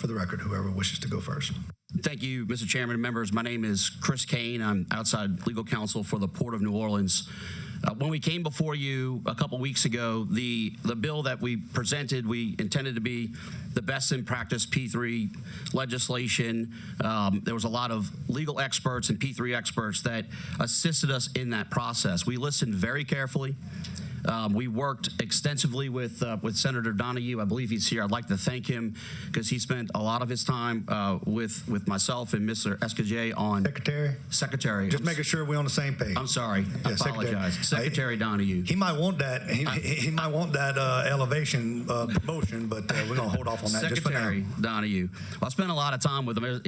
for the record, whoever wishes to go first. Thank you, Mr. Chairman and members. My name is Chris Kane. I'm outside legal counsel for the Port of New Orleans. When we came before you a couple weeks ago, the bill that we presented, we intended to be the best in practice P3 legislation. There was a lot of legal experts and P3 experts that assisted us in that process. We listened very carefully. We worked extensively with Senator Donahue. I believe he's here. I'd like to thank him because he spent a lot of his time with myself and Mr. Escajet on Secretary. Just making sure we're on the same page. I'm sorry. I apologize. Secretary Donahue. He might want that. He might want that elevation promotion, but we're gonna hold off on that just for now. Secretary Donahue. Well, I spent a lot of time with him.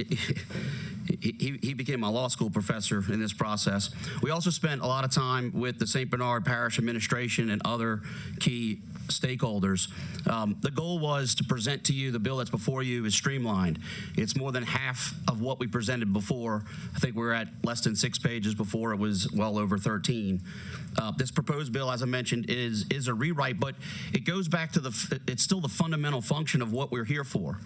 He became my law school professor in this process. We also spent a lot of time with the St. Bernard Parish Administration and other key stakeholders. The goal was to present to you the bill that's before you is streamlined. It's more than half of what we presented before. I think we're at less than 6 pages before. It was well over 13. This proposed bill, as I mentioned, is a rewrite, but it goes back to it's still the fundamental function of what we're here for.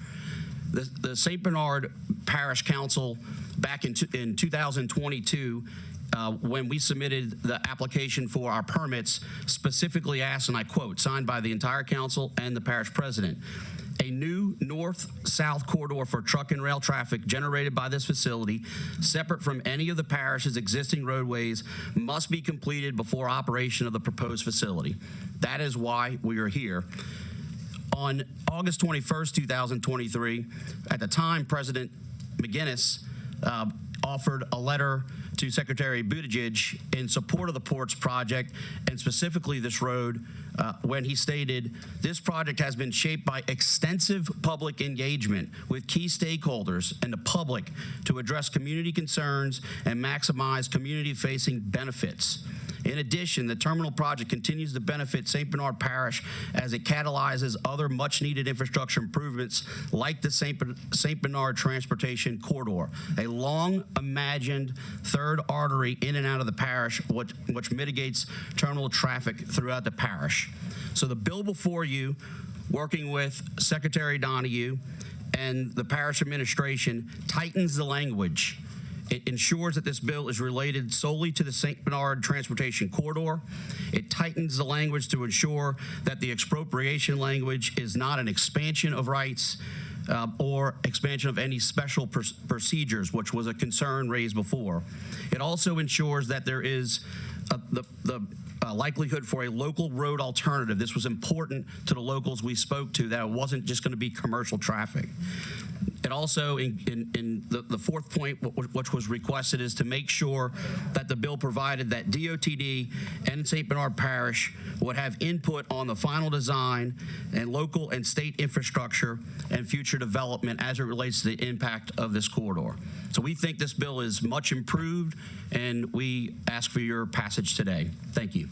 The St. Bernard Parish Council back in 2022, when we submitted the application for our permits, specifically asked, and I quote, signed by the entire council and the parish president, a new north-south corridor for truck and rail traffic generated by this facility, separate from any of the parish's existing roadways, must be completed before operation of the proposed facility. That is why we are here. On August 21st, 2023, at the time, President McGinnis offered a letter to Secretary Buttigieg in support of the ports project and specifically this road when he stated, this project has been shaped by extensive public engagement with key stakeholders and the public to address community concerns and maximize community-facing benefits. In addition, the terminal project continues to benefit St. Bernard Parish as it catalyzes other much-needed infrastructure improvements like the St. Bernard Transportation Corridor, a long-imagined third artery in and out of the parish, which mitigates terminal traffic throughout the parish. So the bill before you, working with Secretary Donahue and the parish administration, tightens the language. It ensures that this bill is related solely to the St. Bernard Transportation Corridor. It tightens the language to ensure that the expropriation language is not an expansion of rights or expansion of any special procedures, which was a concern raised before. It also ensures that there is the likelihood for a local road alternative. This was important to the locals we spoke to, that it wasn't just going to be commercial traffic. It also, in the fourth point, which was requested, is to make sure that the bill provided that DOTD and St. Bernard Parish would have input on the final design and local and state infrastructure and future development as it relates to the impact of this corridor. So we think this bill is much improved, and we ask for your passage today. Thank you.